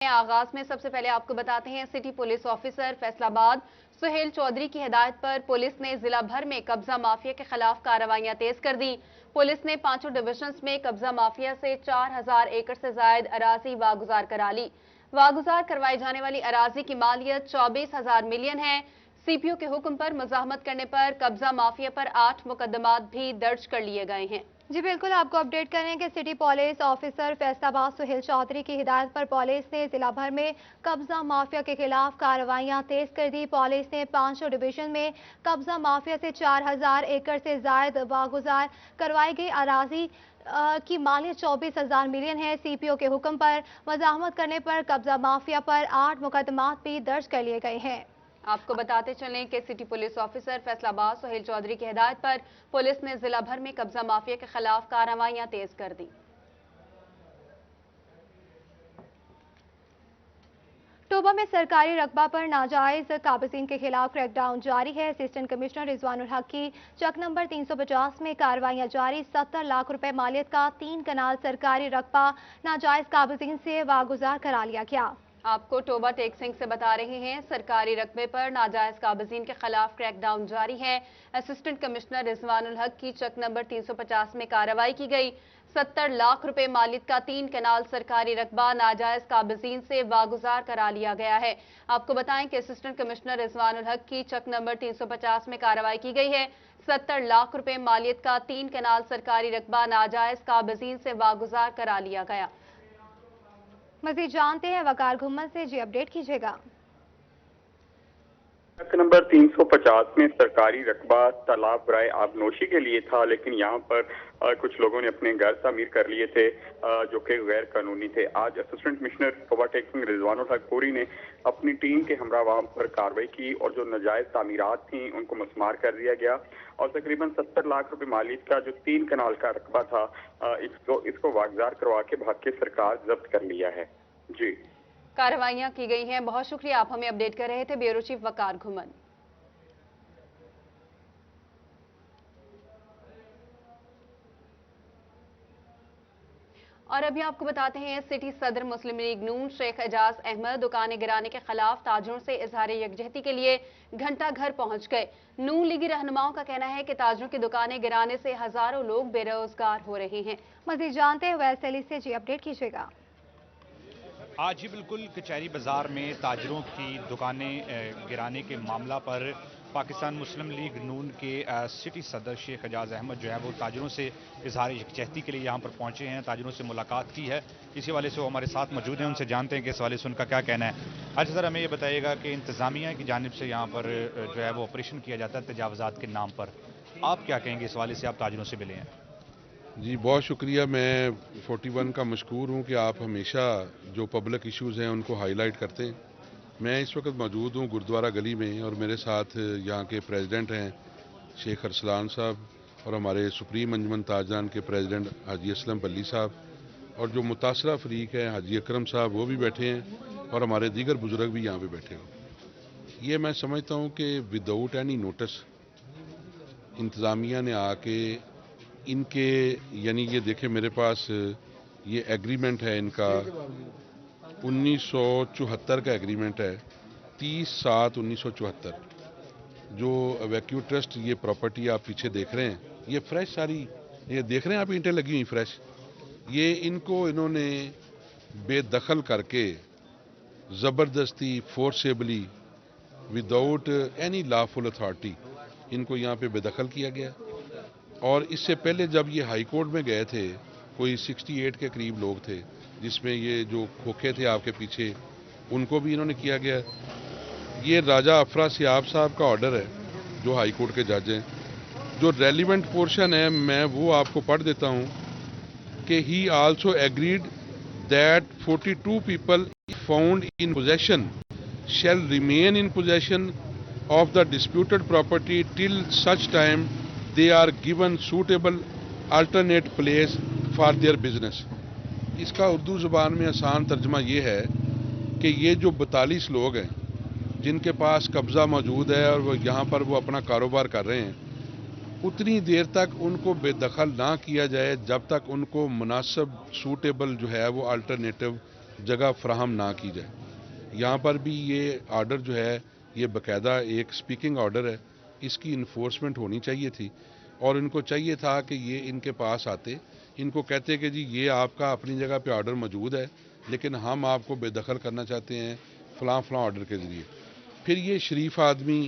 आगाज में सबसे पहले आपको बताते हैं, city police officer Faisalabad Suhail Chaudhry की हिदायत पर पुलिस ने जिला भर में कब्जा माफिया के खिलाफ कार्रवाइयां तेज कर दी। पुलिस ने 5 डिविजन्स में कब्जा माफिया से 4000 एकड़ से जायद अराजी वागुजार करा ली। वागुजार करवाई जाने वाली अराजी की मालियत 24,000 मिलियन है। सीपीओ के हुक्म पर मुजाहमत करने पर कब्जा माफिया पर 8 मुकदमात भी दर्ज कर लिए गए हैं। जी बिल्कुल, आपको अपडेट करें कि city police officer Faisalabad Suhail Chaudhry की हिदायत पर पुलिस ने जिला भर में कब्जा माफिया के खिलाफ कार्रवाइयां तेज कर दी। पुलिस ने 5 डिवीजन में कब्जा माफिया से 4000 एकड़ से जायद वागुजार करवाई गई अराजी की मालियत 24,000 मिलियन है। सीपीओ के हुक्म पर मुजाहमत करने पर कब्जा माफिया पर 8 मुकदमात भी दर्ज कर लिए गए हैं। आपको बताते चलें कि city police officer Faisalabad Suhail Chaudhry की हिदायत पर पुलिस ने जिला भर में कब्जा माफिया के खिलाफ कार्रवाइयां तेज कर दी। टोबा में सरकारी रकबा पर नाजायज काबिजीन के खिलाफ क्रैकडाउन जारी है। असिस्टेंट कमिश्नर रिजवानुल हक की चक नंबर 350 में कार्रवाइयां जारी। 70 लाख रुपए मालियत का 3 कनाल सरकारी रकबा नाजायज काबिजीन से वागुजार करा लिया गया। आपको टोबा टेक्सिंग से बता रहे हैं, सरकारी रकबे पर नाजायज काबिजीन के खिलाफ क्रैकडाउन जारी है। असिस्टेंट कमिश्नर रिजवानुल हक की चक नंबर 350 में कार्रवाई की गई। 70 लाख रुपए मालियत का 3 कनाल सरकारी रकबा नाजायज काबिजीन से वागुजार करा लिया गया है। आपको बताएं कि असिस्टेंट कमिश्नर रिजवानुल हक की चक नंबर 350 में कार्रवाई की गई है। 70 लाख रुपए मालियत का 3 कनाल सरकारी रकबा नाजायज काबिजीन से वागुजार करा लिया गया। मजीद जानते हैं वकार घुम्मन से, जी अपडेट कीजिएगा। चक नंबर 350 में सरकारी रकबा तालाब बराए आबनोशी के लिए था, लेकिन यहाँ पर कुछ लोगों ने अपने घर तामीर कर लिए थे जो कि गैर कानूनी थे। आज असिस्टेंट कमिश्नर टोबा टेक्सिंग रिजवानुल हक पूरी ने अपनी टीम के हमरा वहां पर कार्रवाई की और जो नाजायज तामीरात थी उनको मस्मार कर दिया गया और तकरीबन 70 लाख रुपए मालियत का जो 3 कनाल का रकबा था इसको वागुजार करवा के भाग के सरकार जब्त कर लिया है। जी, कार्रवाइयां की गई हैं। बहुत शुक्रिया, आप हमें अपडेट कर रहे थे ब्यूरो चीफ वकार घुमन। और अभी आपको बताते हैं, सिटी सदर मुस्लिम लीग नून शेख एजाज अहमद दुकानें गिराने के खिलाफ ताजरों से इजहार यकजहती के लिए घंटा घर पहुंच गए। नून लीगी रहनुमाओं का कहना है कि ताजरों की दुकानें गिराने से हजारों लोग बेरोजगार हो रहे हैं। मजीद जानते हैं वैसे से, जी अपडेट कीजिएगा। आज ही बिल्कुल कचहरी बाजार में ताजरों की दुकानें गिराने के मामला पर पाकिस्तान मुस्लिम लीग नून के सिटी सदर शेख एजाज अहमद जो है वो ताजरों से इजहार यकजहती के लिए यहाँ पर पहुँचे हैं, ताजरों से मुलाकात की है। इसी वाले से वो हमारे साथ मौजूद हैं, उनसे जानते हैं कि इस वाले से उनका क्या कहना है। अच्छा सर, हमें ये बताइएगा कि इंतज़ामिया की जानिब से यहाँ पर जो है वो ऑपरेशन किया जाता है तजावज़ात के नाम पर, आप क्या कहेंगे इस वाले से, आप ताजरों से मिले हैं? जी बहुत शुक्रिया। मैं 41 का मशकूर हूँ कि आप हमेशा जो पब्लिक इश्यूज़ हैं उनको हाईलाइट करते हैं। मैं इस वक्त मौजूद हूँ गुरुद्वारा गली में और मेरे साथ यहाँ के प्रेसिडेंट हैं शेख अरसलान साहब और हमारे सुप्रीम अंजुमन ताजरान के प्रेसिडेंट हाजी असलम बल्ली साहब और जो मुतासरा फरीक है हाजी अकरम साहब वो भी बैठे हैं और हमारे दीगर बुजुर्ग भी यहाँ पे बैठे हैं। ये मैं समझता हूँ कि विदाउट एनी नोटिस इंतज़ामिया ने आके इनके यानी ये देखें मेरे पास ये एग्रीमेंट है इनका 1974 का एग्रीमेंट है, 30/7/1974। जो वैक्यू ट्रस्ट ये प्रॉपर्टी आप पीछे देख रहे हैं ये फ्रेश सारी ये देख रहे हैं आप, ईंटें लगी हुई फ्रेश, ये इनको इन्होंने बेदखल करके ज़बरदस्ती forcibly without any lawful authority इनको यहाँ पे बेदखल किया गया। और इससे पहले जब ये हाई कोर्ट में गए थे कोई 68 के करीब लोग थे जिसमें ये जो खोखे थे आपके पीछे उनको भी इन्होंने किया गया। ये राजा अफरा सियाब साहब का ऑर्डर है जो हाई कोर्ट के जज हैं। जो रेलिवेंट पोर्शन है मैं वो आपको पढ़ देता हूँ कि he also agreed that 42 people found in possession shall remain in possession of the disputed property till such time they are given suitable alternate place for their business। इसका उर्दू ज़ुबान में आसान तर्जमा ये है कि ये जो 42 लोग हैं जिनके पास कब्ज़ा मौजूद है और वो यहाँ पर वो अपना कारोबार कर रहे हैं, उतनी देर तक उनको बेदखल ना किया जाए जब तक उनको मुनासिब सूटेबल जो है वो अल्टरनेटिव जगह फराहम ना की जाए। यहाँ पर भी ये आर्डर जो है ये बाकायदा एक स्पीकिंग ऑर्डर है, इसकी इन्फोर्समेंट होनी चाहिए थी और इनको चाहिए था कि ये इनके पास आते, इनको कहते कि जी ये आपका अपनी जगह पे ऑर्डर मौजूद है लेकिन हम आपको बेदखल करना चाहते हैं फलां फलां ऑर्डर के ज़रिए। फिर ये शरीफ आदमी,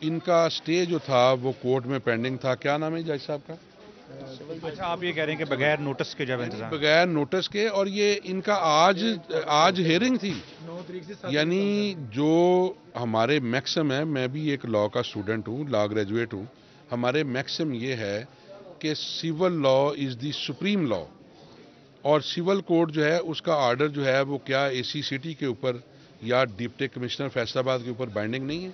इनका स्टे जो था वो कोर्ट में पेंडिंग था। क्या नाम है जज साहब का? अच्छा, आप ये कह रहे हैं कि बगैर नोटिस के जब इंतजाम, बगैर नोटिस के, और ये इनका आज हियरिंग थी। यानी जो हमारे मैक्सिम है, मैं भी एक लॉ का स्टूडेंट हूँ, लॉ ग्रेजुएट हूँ, हमारे मैक्सिम ये है कि civil law is the supreme law और सिविल कोर्ट जो है उसका आर्डर जो है वो क्या एसी सिटी के ऊपर या डिप्टी कमिश्नर फैसलाबाद के ऊपर बाइंडिंग नहीं है।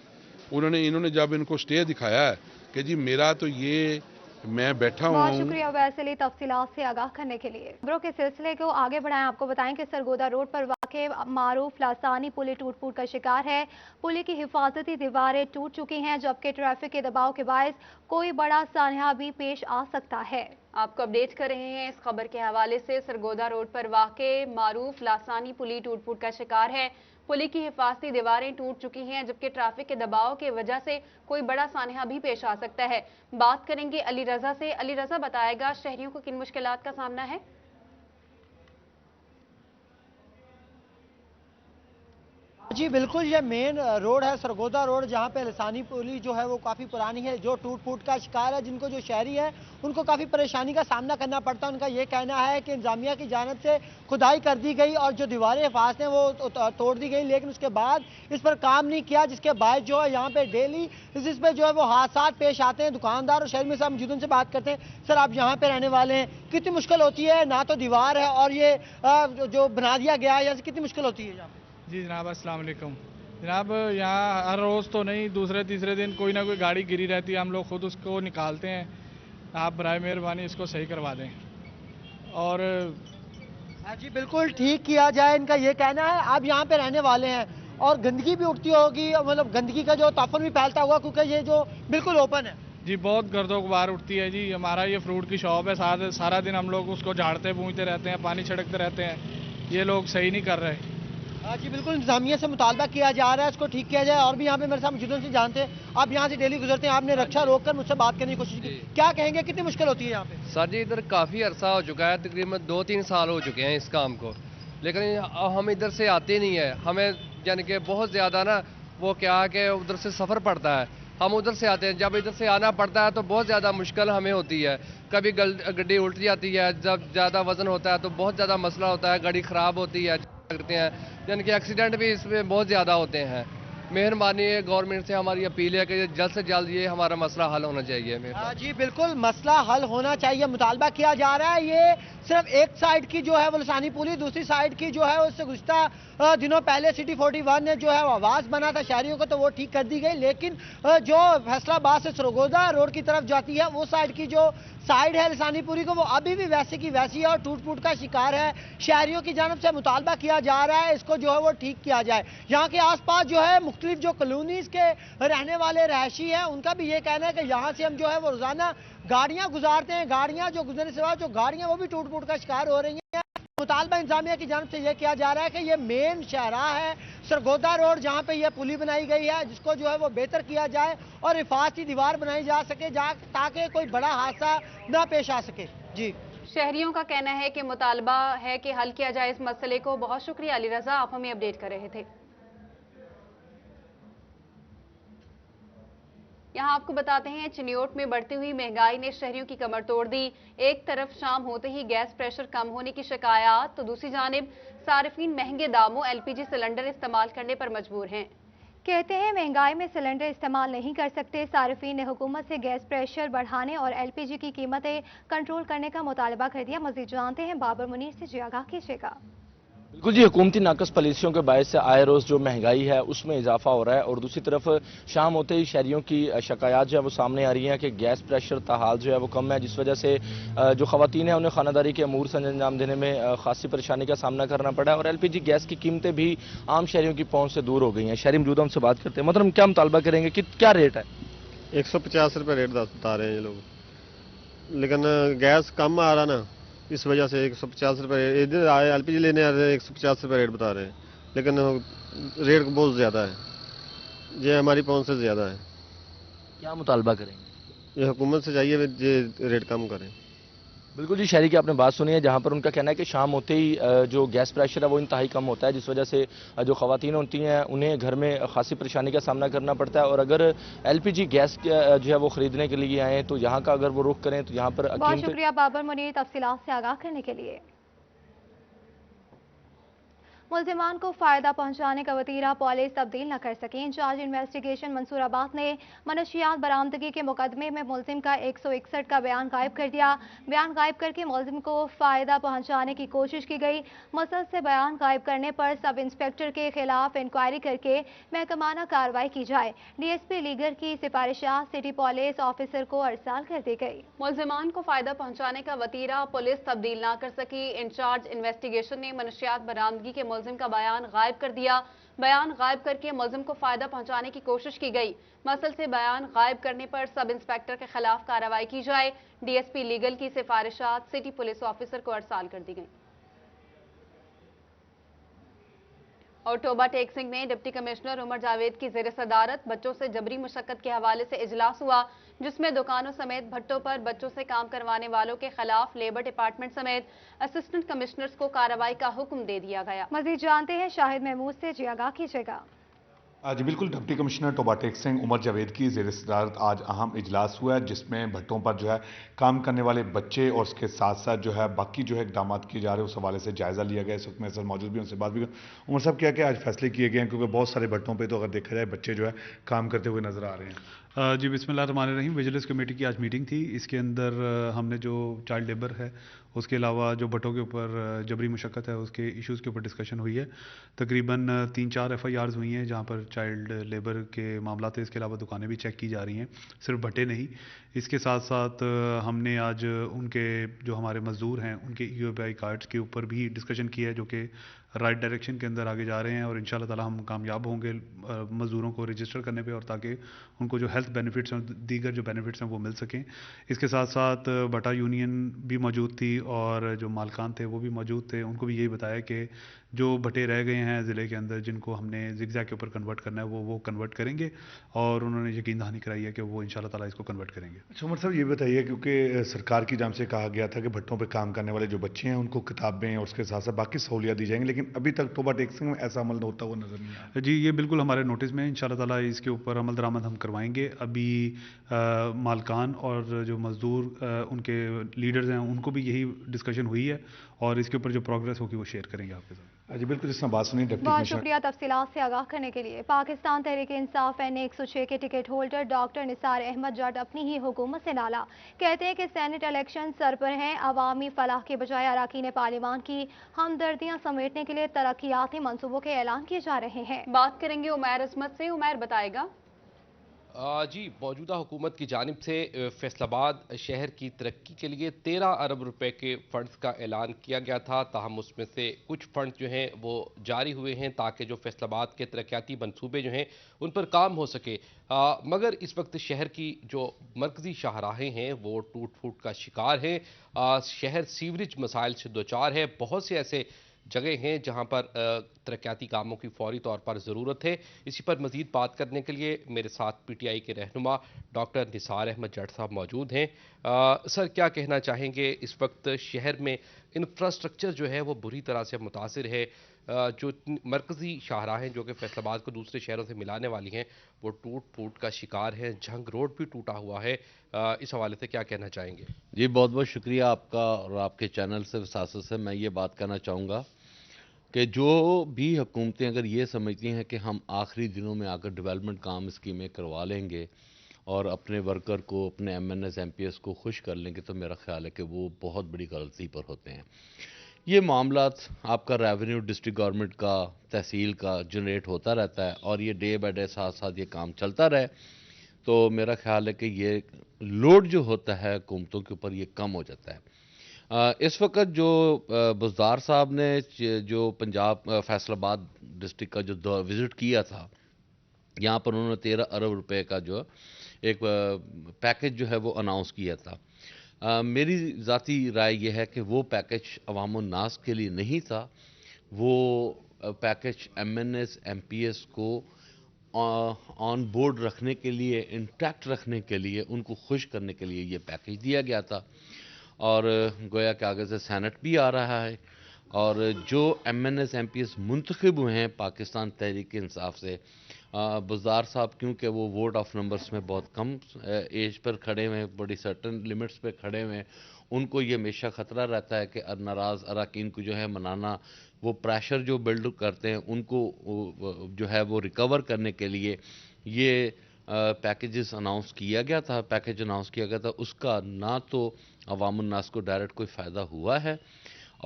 इन्होंने जब इनको स्टे दिखाया है कि जी मेरा तो ये मैं बैठा हूँ। बहुत शुक्रिया वैसे तफसीलात से आगाह करने के लिए। खबरों के सिलसिले को आगे बढ़ाएं, आपको बताएं कि सरगोदा रोड पर वाक़े मारूफ लासानी पुली टूट फूट का शिकार है। पुली की हिफाजती दीवारें टूट चुकी हैं जबकि ट्रैफिक के दबाव के बायस कोई बड़ा सान्हा भी पेश आ सकता है। आपको अपडेट कर रहे हैं इस खबर के हवाले से। सरगोदा रोड पर वाक़े मारूफ लासानी पुली टूट फूट का शिकार है। पुली की हिफाजती दीवारें टूट चुकी हैं जबकि ट्रैफिक के दबाव की वजह से कोई बड़ा सान्हा भी पेश आ सकता है। बात करेंगे अली रजा से। अली रजा, बताएगा शहरियों को किन मुश्किलात का सामना है? जी बिल्कुल, ये मेन रोड है सरगोदा रोड, जहाँ पे लसानी पुली जो है वो काफ़ी पुरानी है, जो टूट फूट का शिकार है। जिनको जो शहरी है उनको काफ़ी परेशानी का सामना करना पड़ता है। उनका ये कहना है कि इंतजामिया की जानिब से खुदाई कर दी गई और जो दीवारें हिफाजत हैं वो तोड़ दी गई, लेकिन उसके बाद इस पर काम नहीं किया, जिसके बाद जो है यहाँ पे डेली इस पे जो है वो हादसा पेश आते हैं। दुकानदार और शहर में साहब मौजूद, उनसे बात करते हैं। सर, आप यहाँ पे रहने वाले हैं, कितनी मुश्किल होती है? ना तो दीवार है और ये जो बना दिया गया है, कितनी मुश्किल होती है यहाँ पे? जी जनाब, अस्सलाम वालेकुम जनाब। यहाँ हर रोज़ तो नहीं, दूसरे तीसरे दिन कोई ना कोई गाड़ी गिरी रहती है, हम लोग खुद उसको निकालते हैं। आप बराए मेहरबानी इसको सही करवा दें। और जी बिल्कुल ठीक किया जाए, इनका ये कहना है। आप यहाँ पे रहने वाले हैं और गंदगी भी उठती होगी, मतलब गंदगी का जो ताफन भी फैलता होगा क्योंकि ये जो बिल्कुल ओपन है। जी बहुत गर्दो गुबार उठती है जी। हमारा ये फ्रूट की शॉप है, सारा दिन हम लोग उसको झाड़ते पूंछते रहते हैं, पानी छिड़कते रहते हैं। ये लोग सही नहीं कर रहे। जी बिल्कुल, इंतजामिया से मुतालबा किया जा रहा है इसको ठीक किया जाए। और भी यहाँ पे मेरे साथ मौजूद से जानते हैं, आप यहाँ से डेली गुजरते हैं, आपने रक्षा रोक कर मुझसे बात करने की कोशिश की, क्या कहेंगे कितनी मुश्किल होती है यहाँ पे? सर जी, इधर काफ़ी अरसा हो चुका है, तकरीबन 2-3 साल हो चुके हैं इस काम को, लेकिन हम इधर से आते नहीं है। हमें यानी कि बहुत ज़्यादा ना वो क्या कि उधर से सफ़र पड़ता है, हम उधर से आते हैं। जब इधर से आना पड़ता है तो बहुत ज़्यादा मुश्किल हमें होती है। कभी गड्डी उल्ट जाती है, जब ज़्यादा वज़न होता है तो बहुत ज़्यादा मसला होता है, गाड़ी ख़राब होती है, करते हैं, यानी कि एक्सीडेंट भी इसमें बहुत ज़्यादा होते हैं। मेहरबानी है, गवर्नमेंट से हमारी अपील है कि जल्द से जल्द ये हमारा मसला हल होना चाहिए। जी बिल्कुल, मसला हल होना चाहिए, मुतालबा किया जा रहा है। ये सिर्फ एक साइड की जो है वो लसानी पुली, दूसरी साइड की जो है उससे गुज़श्ता दिनों पहले सिटी 41 ने जो है आवाज़ बना था शहरियों को, तो वो ठीक कर दी गई। लेकिन जो फैसलाबाद से सरगोदा रोड की तरफ जाती है वो साइड की जो साइड है लसानी पुरी को, वो अभी भी वैसे की वैसी है और टूट फूट का शिकार है। शहरियों की जानब से मुतालबा किया जा रहा है इसको जो है वो ठीक किया जाए। यहाँ के आसपास जो है मुख्तलिफ जो कॉलोनीज के रहने वाले रहायशी हैं, उनका भी ये कहना है कि यहाँ से हम जो है वो रोजाना गाड़ियाँ गुजारते हैं, गाड़ियाँ जो गुजरने से बाद जो गाड़ियाँ वो भी टूट फूट का शिकार हो रही हैं। मुतालबा इंतजामिया की जानब से यह किया जा रहा है कि ये मेन शाहराह है सरगोदा रोड, जहाँ पे ये पुली बनाई गई है, जिसको जो है वो बेहतर किया जाए और हिफाजती दीवार बनाई जा सके ताकि कोई बड़ा हादसा न पेश आ सके। जी, शहरियों का कहना है कि मुतालबा है कि हल किया जाए इस मसले को। बहुत शुक्रिया अली रजा, आप हमें अपडेट कर रहे थे। यहाँ आपको बताते हैं, चिन्योट में बढ़ती हुई महंगाई ने शहरियों की कमर तोड़ दी। एक तरफ शाम होते ही गैस प्रेशर कम होने की शिकायत, तो दूसरी जानिब सार्फिन महंगे दामों एलपीजी सिलेंडर इस्तेमाल करने पर मजबूर हैं। कहते हैं महंगाई में सिलेंडर इस्तेमाल नहीं कर सकते। सार्फिन ने हुकूमत से गैस प्रेशर बढ़ाने और एलपीजी की कीमतें कंट्रोल करने का मुतालबा कर दिया। मजीद जानते हैं बाबर मुनीर से, जी आगाह कीजिएगा। बिल्कुल जी, हुकूमती नाकस पॉलिसियों के बायस से आए रोज़ जो महंगाई है उसमें इजाफा हो रहा है और दूसरी तरफ शाम होते ही शहरियों की शिकायत जो है वो सामने आ रही हैं कि गैस प्रेशर ताहाल जो है वो कम है, जिस वजह से जो खवातीन हैं उन्हें खानादारी के अमूर से अंजाम देने में खासी परेशानी का सामना करना पड़ा है और एलपीजी गैस की कीमतें भी आम शहरियों की पहुँच से दूर हो गई हैं। शहरी मौजूदा हमसे बात करते हैं। मतलब क्या मुतालबा करेंगे कि क्या रेट है? 150 रुपये रेट बता रहे हैं ये लोग, लेकिन गैस कम आ रहा ना, اس وجہ سے 150 روپے ادھر آئے LPG لینے آ رہے ہیں 150 روپے ریٹ بتا رہے ہیں, لیکن ریٹ بہت زیادہ ہے, یہ ہماری پہنچ سے زیادہ ہے. کیا مطالبہ کریں گے؟ یہ حکومت سے چاہیے یہ ریٹ کم کریں. بالکل جی, شہری کی آپ نے بات سنی ہے, جہاں پر ان کا کہنا ہے کہ شام ہوتے ہی جو گیس پریشر ہے وہ انتہائی کم ہوتا ہے, جس وجہ سے جو خواتین ہوتی ہیں انہیں گھر میں خاصی پریشانی کا سامنا کرنا پڑتا ہے, اور اگر LPG گیس جو ہے وہ خریدنے کے لیے آئیں تو یہاں کا اگر وہ رخ کریں تو یہاں پر بہت شکریہ بابر منیر تفصیلات سے آگاہ کرنے کے لیے. ملزمان کو فائدہ پہنچانے کا وتیرہ پولیس تبدیل نہ کر سکیں. انچارج انویسٹیگیشن منصور آباد نے منشیات برآمدگی کے مقدمے میں ملزم کا 161 کا بیان غائب کر دیا. بیان غائب کر کے ملزم کو فائدہ پہنچانے کی کوشش کی گئی. مسلسل سے بیان غائب کرنے پر سب انسپیکٹر کے خلاف انکوائری کر کے محکمانہ کارروائی کی جائے. DSP لیگر کی سفارشات سٹی پولیس آفیسر کو ارسال کر دی گئی. ملزمان کو فائدہ پہنچانے کا وتیرہ پولیس تبدیل نہ کر سکی. انچارج انویسٹیگیشن نے منشیات برآمدگی کے ملزم کا بیان غائب کر دیا. بیان غائب کر کے ملزم کو فائدہ پہنچانے کی کوشش کی گئی. مسل سے بیان غائب کرنے پر سب انسپیکٹر کے خلاف کارروائی کی جائے. DSP لیگل کی سفارشات سٹی پولیس آفیسر کو ارسال کر دی گئی. اور توبہ ٹیکسنگ میں ڈپٹی کمشنر عمر جاوید کی زیر صدارت بچوں سے جبری مشقت کے حوالے سے اجلاس ہوا, جس میں دکانوں سمیت بھٹوں پر بچوں سے کام کروانے والوں کے خلاف لیبر ڈپارٹمنٹ سمیت اسسٹنٹ کمشنرز کو کارروائی کا حکم دے دیا گیا. مزید جانتے ہیں شاہد محمود سے, جی آگاہ کیجیے گا. جی بالکل, ڈپٹی کمشنر توبہ ٹیکسنگ عمر جاوید کی زیر صدارت آج اہم اجلاس ہوا ہے, جس میں بھٹوں پر جو ہے کام کرنے والے بچے اور اس کے ساتھ ساتھ جو ہے باقی جو ہے اقدامات کیے جا رہے ہیں اس حوالے سے جائزہ لیا گیا. اس وقت میرے ساتھ موجود بھی ان سے بات بھی. عمر صاحب کیا کہ آج فیصلے کیے گئے ہیں, کیونکہ بہت سارے بھٹوں پہ تو اگر دیکھا جائے بچے جو ہے کام کرتے ہوئے نظر آ رہے ہیں. جی بسم اللہ الرحمن الرحیم. ویجیلنس کمیٹی کی آج میٹنگ تھی. اس کے اندر ہم نے جو چائلڈ لیبر ہے, اس کے علاوہ جو بھٹوں کے اوپر جبری مشقت ہے, اس کے ایشوز کے اوپر ڈسکشن ہوئی ہے. تقریباً 3-4 FIRs ہوئی ہیں جہاں پر چائلڈ لیبر کے معاملات ہیں. اس کے علاوہ دکانیں بھی چیک کی جا رہی ہیں, صرف بھٹے نہیں. اس کے ساتھ ساتھ ہم نے آج ان کے جو ہمارے مزدور ہیں ان کے EOPI کارڈز کے اوپر بھی ڈسکشن کیا ہے, جو کہ رائٹ ڈائریکشن کے اندر آگے جا رہے ہیں, اور انشاءاللہ تعالی ہم کامیاب ہوں گے مزدوروں کو رجسٹر کرنے پہ, اور تاکہ ان کو جو ہیلتھ بینیفٹس ہیں دیگر جو بینیفٹس ہیں وہ مل سکیں. اس کے ساتھ ساتھ بٹا یونین بھی موجود تھی اور جو مالکان تھے وہ بھی موجود تھے. ان کو بھی یہی بتایا کہ جو بٹے رہ گئے ہیں ضلع کے اندر جن کو ہم نے زگزیگ کے اوپر کنورٹ کرنا ہے وہ کنورٹ کریں گے, اور انہوں نے یقین دہانی کرائی ہے کہ وہ انشاءاللہ تعالی اس کو کنورٹ کریں گے. اچھا عمر صاحب یہ بتائیے, کیونکہ سرکار کی جانب سے کہا گیا تھا کہ بھٹوں پہ کام کرنے والے جو بچے ہیں ان کو کتابیں اور اس کے ساتھ ساتھ باقی سہولیات دی جائیں گی, لیکن ابھی تک توبہ ٹیکسنگ میں ایسا عمل ہوتا ہوا نظر نہیں آیا. جی یہ بالکل ہمارے نوٹس میں انشاءاللہ تعالی اس کے اوپر عمل درآمد ہم کروائیں گے. ابھی مالکان اور جو مزدور ان کے لیڈرز ہیں ان کو بھی یہی ڈسکشن ہوئی ہے, اور اس کے اوپر جو پروگرس ہوگی وہ شیئر کریں گے آپ کے ساتھ. جی بالکل, اس میں بات سنی ڈپٹی بہت کمشنر. شکریہ تفصیلات سے آگاہ کرنے کے لیے. پاکستان تحریک انصاف NA106 کے ٹکٹ ہولڈر ڈاکٹر نثار احمد جٹ اپنی ہی حکومت سے نالا. کہتے ہیں کہ سینٹ الیکشن سر پر ہیں, عوامی فلاح کے بجائے اراکین پارلیمان کی ہمدردیاں سمیٹنے کے لیے ترقیاتی منصوبوں کے اعلان کیے جا رہے ہیں. بات کریں گے عمیر عصمت سے. عمیر بتائے گا. جی موجودہ حکومت کی جانب سے فیصل آباد شہر کی ترقی کے لیے 13 ارب روپے کے فنڈز کا اعلان کیا گیا تھا, تاہم اس میں سے کچھ فنڈز جو ہیں وہ جاری ہوئے ہیں تاکہ جو فیصل آباد کے ترقیاتی منصوبے جو ہیں ان پر کام ہو سکے. مگر اس وقت شہر کی جو مرکزی شاہراہیں ہیں وہ ٹوٹ پھوٹ کا شکار ہیں. شہر سیوریج مسائل سے دوچار ہے. بہت سے ایسے جگہ ہیں جہاں پر ترقیاتی کاموں کی فوری طور پر ضرورت ہے. اسی پر مزید بات کرنے کے لیے میرے ساتھ PTI کے رہنما ڈاکٹر نثار احمد جٹ صاحب موجود ہیں. سر کیا کہنا چاہیں گے, اس وقت شہر میں انفراسٹرکچر جو ہے وہ بری طرح سے متاثر ہے, جو مرکزی شاہراہیں جو کہ فیصل آباد کو دوسرے شہروں سے ملانے والی ہیں وہ ٹوٹ پھوٹ کا شکار ہیں, جھنگ روڈ بھی ٹوٹا ہوا ہے, اس حوالے سے کیا کہنا چاہیں گے؟ جی بہت بہت شکریہ آپ کا اور آپ کے چینل سے وساست سے. میں یہ بات کرنا چاہوں گا کہ جو بھی حکومتیں اگر یہ سمجھتی ہیں کہ ہم آخری دنوں میں آ کر ڈیولپمنٹ کام اسکیمیں کروا لیں گے اور اپنے ورکر کو اپنے MNS MPS کو خوش کر لیں گے, تو میرا خیال ہے کہ وہ بہت بڑی غلطی پر ہوتے ہیں. یہ معاملات آپ کا ریونیو ڈسٹرکٹ گورنمنٹ کا تحصیل کا جنریٹ ہوتا رہتا ہے, اور یہ ڈے بائی ڈے ساتھ ساتھ یہ کام چلتا رہے تو میرا خیال ہے کہ یہ لوڈ جو ہوتا ہے حکومتوں کے اوپر یہ کم ہو جاتا ہے. اس وقت جو بزدار صاحب نے جو پنجاب فیصل آباد ڈسٹرکٹ کا جو وزٹ کیا تھا, یہاں پر انہوں نے 13 ارب روپے کا جو ایک پیکج جو ہے وہ اناؤنس کیا تھا. میری ذاتی رائے یہ ہے کہ وہ پیکج عوام الناس کے لیے نہیں تھا، وہ package M N S M P S کو آن بورڈ رکھنے کے لیے، انٹیکٹ رکھنے کے لیے، ان کو خوش کرنے کے لیے یہ پیکج دیا گیا تھا، اور گویا کہ آگے سے سینٹ بھی آ رہا ہے، اور جو M N S M P S منتخب ہوئے ہیں پاکستان تحریک انصاف سے، بزدار صاحب کیونکہ وہ ووٹ آف نمبرز میں بہت کم ایج پر کھڑے ہوئے ہیں، بڑی سرٹن لمٹس پہ کھڑے ہوئے ہیں، ان کو یہ ہمیشہ خطرہ رہتا ہے کہ ناراض اراکین کو جو ہے منانا، وہ پریشر جو بلڈ کرتے ہیں ان کو جو ہے وہ ریکور کرنے کے لیے یہ پیکیج اناؤنس کیا گیا تھا، اس کا نہ تو عوام الناس کو ڈائریکٹ کوئی فائدہ ہوا ہے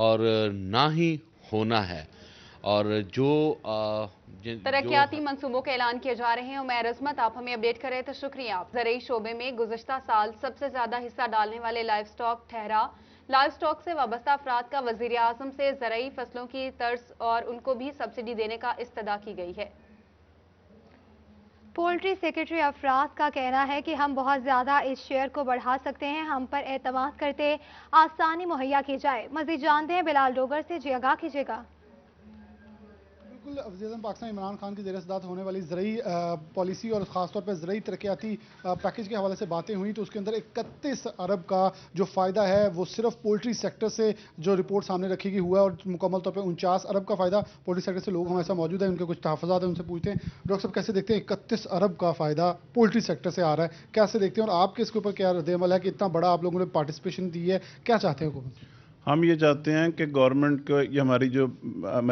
اور نہ ہی ہونا ہے، اور جو ترقیاتی منصوبوں کے اعلان کیے جا رہے ہیں۔ عمیر عظمت، آپ ہمیں اپڈیٹ کر رہے تھے، شکریہ آپ۔ زرعی شعبے میں گزشتہ سال سب سے زیادہ حصہ ڈالنے والے لائف سٹاک ٹھہرا۔ لائف سٹاک سے وابستہ افراد کا وزیر اعظم سے زرعی فصلوں کی طرز اور ان کو بھی سبسڈی دینے کا استدعا کی گئی ہے۔ پولٹری سیکرٹری افراد کا کہنا ہے کہ ہم بہت زیادہ اس شیئر کو بڑھا سکتے ہیں، ہم پر اعتماد کرتے آسانی مہیا کی جائے۔ مزید جانتے ہیں بلال ڈوگر سے، جی آگاہ کیجیے گا۔ بالکل، وزیر اعظم پاکستان عمران خان کی زیر صدارت ہونے والی زرعی پالیسی اور خاص طور پہ زرعی ترقیاتی پیکج کے حوالے سے باتیں ہوئیں تو اس کے اندر 31 ارب کا جو فائدہ ہے وہ صرف پولٹری سیکٹر سے جو رپورٹ سامنے رکھی گئی ہوا ہے، اور مکمل طور پہ 49 ارب کا فائدہ پولٹری سیکٹر سے۔ لوگ ہمارے ساتھ موجود ہیں، ان کے کچھ تحفظات ہیں، ان سے پوچھتے ہیں۔ ڈاکٹر صاحب کیسے دیکھتے ہیں 31 ارب کا فائدہ پولٹری سیکٹر سے آ رہا ہے، کیسے دیکھتے ہیں اور آپ کے اس کے اوپر کیا رد عمل ہے کہ اتنا بڑا آپ لوگوں نے پارٹیسپیشن دی ہے، کیا چاہتے ہیں حکومت؟ ہم یہ چاہتے ہیں کہ گورنمنٹ کو، یہ ہماری جو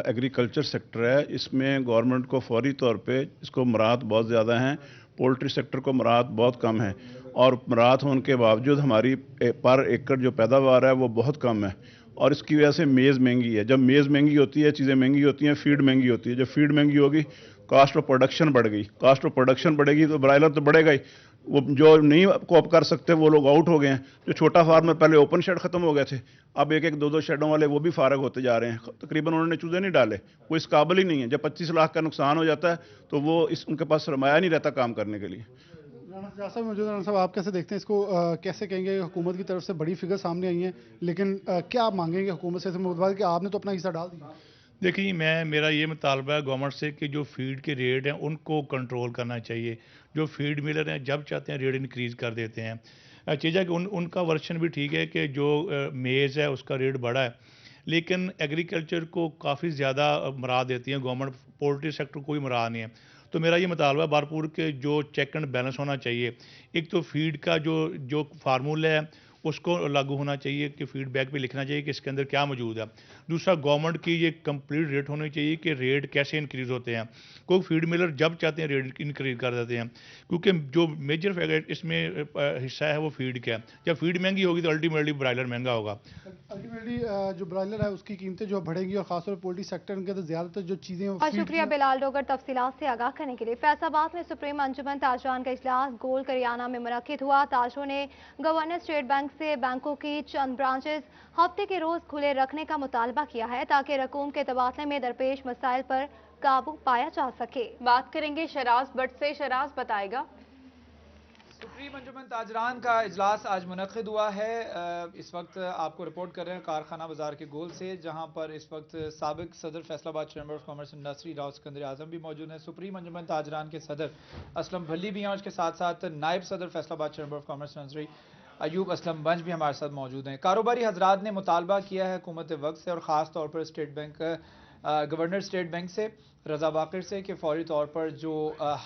ایگریکلچر سیکٹر ہے، اس میں گورنمنٹ کو فوری طور پہ اس کو مراعات بہت زیادہ ہیں، پولٹری سیکٹر کو مراعات بہت کم ہے، اور مراعات ہونے کے باوجود ہماری پر ایکڑ جو پیداوار ہے وہ بہت کم ہے، اور اس کی وجہ سے میز مہنگی ہے۔ جب میز مہنگی ہوتی ہے، چیزیں مہنگی ہوتی ہیں، فیڈ مہنگی ہوتی ہے۔ جب فیڈ مہنگی ہوگی، کاسٹ آف پروڈکشن بڑھ گئی، کاسٹ آف پروڈکشن بڑھے گی تو برائلر تو بڑھے گا ہی، وہ جو نہیں کوپ کر سکتے وہ لوگ آؤٹ ہو گئے ہیں۔ جو چھوٹا فارمر پہلے اوپن شیڈ ختم ہو گئے تھے، اب ایک ایک 2 شیڈوں والے وہ بھی فارغ ہوتے جا رہے ہیں، تقریباً انہوں نے چوزے نہیں ڈالے، وہ اس قابل ہی نہیں ہے۔ جب 25 لاکھ کا نقصان ہو جاتا ہے تو وہ ان کے پاس سرمایہ نہیں رہتا کام کرنے کے لیے۔ رانا صاحب موجود ہیں، رانا صاحب آپ کیسے دیکھتے ہیں اس کو؟ کیسے کہیں گے حکومت کی طرف سے بڑی فگر سامنے آئی ہیں، لیکن کیا آپ مانگیں گے حکومت سے کہ آپ نے تو اپنا حصہ ڈال دیا؟ دیکھیے، میرا یہ مطالبہ ہے گورنمنٹ سے کہ جو فیڈ کے ریٹ ہیں ان کو کنٹرول کرنا چاہیے۔ جو فیڈ ملر ہیں جب چاہتے ہیں ریٹ انکریز کر دیتے ہیں۔ چیزیں کہ ان کا ورشن بھی ٹھیک ہے کہ جو میز ہے اس کا ریٹ بڑا ہے، لیکن ایگریکلچر کو کافی زیادہ مراعات دیتی ہیں گورنمنٹ، پولٹری سیکٹر کو کوئی مراعات نہیں ہے۔ تو میرا یہ مطالبہ ہے بھرپور کہ جو چیک اینڈ بیلنس ہونا چاہیے، ایک تو فیڈ کا جو فارمولہ ہے اس کو لاگو ہونا چاہیے کہ فیڈ بیک پہ لکھنا چاہیے کہ اس کے اندر کیا موجود ہے۔ دوسرا، گورنمنٹ کی یہ کمپلیٹ ریٹ ہونی چاہیے کہ ریٹ کیسے انکریز ہوتے ہیں۔ کوئی فیڈ ملر جب چاہتے ہیں ریٹ انکریز کر دیتے ہیں، کیونکہ جو میجر فیکٹر اس میں حصہ ہے وہ فیڈ کا ہے۔ جب فیڈ مہنگی ہوگی تو الٹیمیٹلی برائلر مہنگا ہوگا۔ الٹیمیٹلی جو برائلر ہے اس کی قیمتیں جو بڑھیں گی، اور خاص طور پر پولٹری سیکٹر کے زیادہ تر جو چیزیں۔ اور شکریہ بلال ڈوگر تفصیلات سے آگاہ کرنے کے لیے۔ فیصل آباد میں سپریم انجمن تاجران کا اجلاس گول کریانہ میں منعقد ہوا۔ تاجروں نے گورنر اسٹیٹ بینک سے بینکوں کی چند برانچز ہفتے کے روز کھلے رکھنے کا مطالبہ کیا ہے تاکہ رقوم کے تبادلے میں درپیش مسائل پر قابو پایا جا سکے۔ بات کریں گے شراز بٹ سے، شراز بتائے گا۔ سپریم انجمن تاجران کا اجلاس آج منعقد ہوا ہے۔ اس وقت آپ کو رپورٹ کر رہے ہیں کارخانہ بازار کے گول سے، جہاں پر اس وقت سابق صدر Faisalabad chamber of commerce industry Rao Sikandar Azam بھی موجود ہیں۔ سپریم انجمن تاجران کے صدر اسلم بھلی بھی ہیں، اور اس کے ساتھ ساتھ نائب صدر Faisalabad chamber of commerce industry Ayub Aslam Banj بھی ہمارے ساتھ موجود ہیں۔ کاروباری حضرات نے مطالبہ کیا ہے حکومت وقت سے، اور خاص طور پر state bank governor state bank سے رضا باقر سے، کہ فوری طور پر جو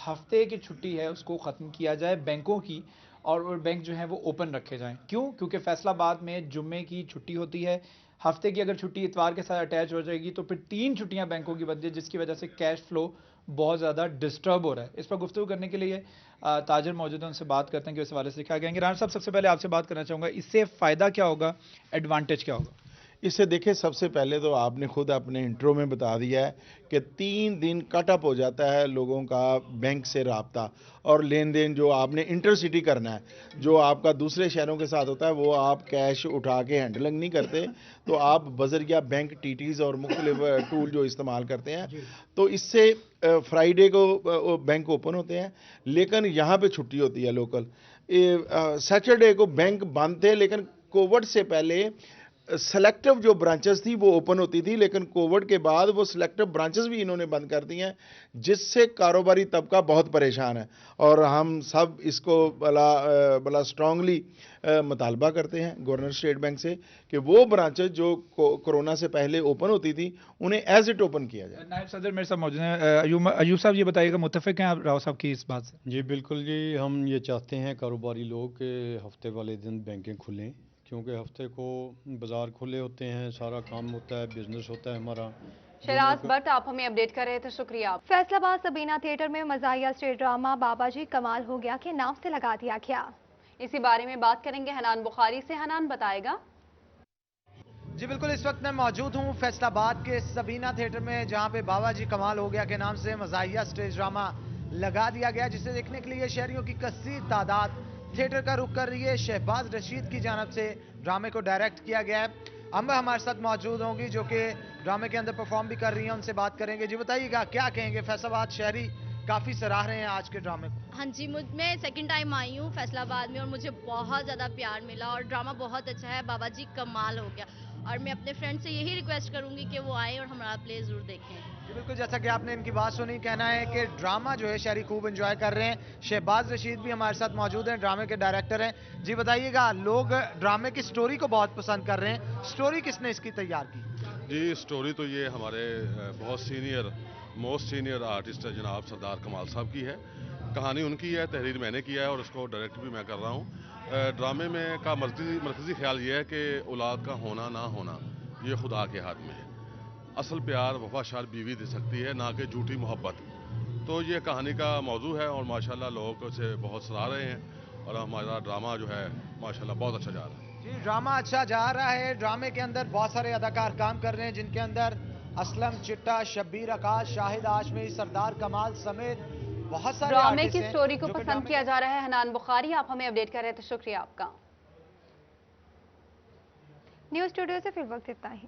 ہفتے کی چھٹی ہے اس کو ختم کیا جائے بینکوں کی، اور بینک جو ہیں وہ اوپن رکھے جائیں۔ کیوں؟ کیونکہ فیصل آباد میں جمعے کی چھٹی ہوتی ہے، ہفتے کی اگر چھٹی اتوار کے ساتھ اٹیچ ہو جائے گی تو پھر 3 چھٹیاں بینکوں کی بنتی ہے، جس کی وجہ سے کیش فلو بہت زیادہ ڈسٹرب ہو رہا ہے۔ اس پر گفتگو کرنے کے لیے تاجر موجود ہیں، ان سے بات کرتے ہیں کہ اس حوالے سے کیا کہیں گے۔ رانا صاحب، سب سے پہلے آپ سے بات کرنا چاہوں گا، اس سے فائدہ کیا ہوگا، ایڈوانٹیج کیا ہوگا؟ اس سے دیکھیں، سب سے پہلے تو آپ نے خود اپنے انٹرو میں بتا دیا ہے کہ 3 دن کٹ اپ ہو جاتا ہے لوگوں کا بینک سے رابطہ اور لین دین جو آپ نے انٹر سٹی کرنا ہے، جو آپ کا دوسرے شہروں کے ساتھ ہوتا ہے وہ آپ کیش اٹھا کے ہینڈلنگ نہیں کرتے، تو آپ بذریعہ بینک ٹی ٹیز اور مختلف ٹول جو استعمال کرتے ہیں، تو اس سے فرائیڈے کو بینک اوپن ہوتے ہیں، لیکن یہاں پہ چھٹی ہوتی ہے لوکل۔ سیٹرڈے کو بینک بند تھے، لیکن कोविड से पहले सेलेक्टिव जो ब्रांचेस थी वो ओपन होती थी, लेकिन कोविड के बाद वो सेलेक्टिव ब्रांचेस भी इन्होंने बंद कर दी हैं, जिससे कारोबारी तबका बहुत परेशान है। और हम सब इसको बड़ा स्ट्रांगली मुतालबा करते हैं गवर्नर स्टेट बैंक से कि वो ब्रांचेस जो कोरोना से पहले ओपन होती थी उन्हें एज इट ओपन किया जाए। नायब सदर मेरे साथ मौजूद हैं। अयूब साहब, ये बताइएगा, मुत्तफिक हैं आप राव साहब की इस बात से? जी बिल्कुल जी, हम ये चाहते हैं कारोबारी लोग के हफ्ते वाले दिन बैंकें खुलें, क्योंकि हफ्ते को बाजार खुले होते हैं, सारा काम होता है, बिजनेस होता है हमारा। शहराज भट्ट, आप हमें अपडेट कर रहे थे, शुक्रिया। फैसलाबाद सबीना थिएटर में मज़ाहिया स्टेज ड्रामा बाबाजी कमाल हो गया के नाम से लगा दिया गया। इसी बारे में बात करेंगे हनान बुखारी से। हनान बताएगा। जी बिल्कुल, इस वक्त मैं मौजूद हूँ फैसलाबाद के सबीना थिएटर में, जहाँ पे बाबाजी कमाल हो गया के नाम से मज़ाहिया स्टेज ड्रामा लगा दिया गया, जिसे देखने के लिए शहरियों की कसीर तादाद थिएटर का रुख कर रही है। शहबाज रशीद की जानब से ड्रामे को डायरेक्ट किया गया है। अम्बा हमारे साथ मौजूद होंगी जो कि ड्रामे के अंदर परफॉर्म भी कर रही हैं, उनसे बात करेंगे। जी बताइएगा, क्या कहेंगे, फैसलाबाद शहरी काफ़ी सराह रहे हैं आज के ड्रामे को? हाँ जी, मैं सेकंड टाइम आई हूँ फैसलाबाद में और मुझे बहुत ज़्यादा प्यार मिला और ड्रामा बहुत अच्छा है, बाबाजी कमाल हो गया। और मैं अपने फ्रेंड से यही रिक्वेस्ट करूँगी कि वो आए और हमारा प्ले ज़रूर देखें। जी बिल्कुल, जैसा कि आपने इनकी बात सुनी, कहना है कि ड्रामा जो है शहरी खूब एंजॉय कर रहे हैं। शहबाज रशीद भी हमारे साथ मौजूद हैं, ड्रामे के डायरेक्टर हैं। जी बताइएगा, लोग ड्रामे की स्टोरी को बहुत पसंद कर रहे हैं, स्टोरी किसने इसकी तैयार की? जी स्टोरी तो ये हमारे बहुत मोस्ट सीनियर आर्टिस्ट है जनाब सरदार कमाल साहब की है। कहानी उनकी है, तहरीर मैंने किया है और उसको डायरेक्ट भी मैं कर रहा हूँ। ड्रामे में का मरकजी ख्याल ये है कि औलाद का होना ना होना ये खुदा के हाथ में है। असल प्यार वफादार बीवी दे सकती है, ना कि झूठी मोहब्बत। तो ये कहानी का मौजू है और माशाल्लाह लोग उसे बहुत सराह रहे हैं और हमारा ड्रामा जो है माशाल्लाह बहुत अच्छा जा रहा है। जी ड्रामा अच्छा जा रहा है। ड्रामे के अंदर बहुत सारे अदाकार काम कर रहे हैं, जिनके अंदर असलम चिट्टा, शब्बीर आकाश, शाहिद आशमी, सरदार कमाल समेत बहुत सारे ड्रामे की स्टोरी को पसंद किया जा रहा है। हनान बुखारी, आप हमें अपडेट कर रहे थे, शुक्रिया आपका। न्यूज़ स्टूडियो से फिर वक्त इतना ही।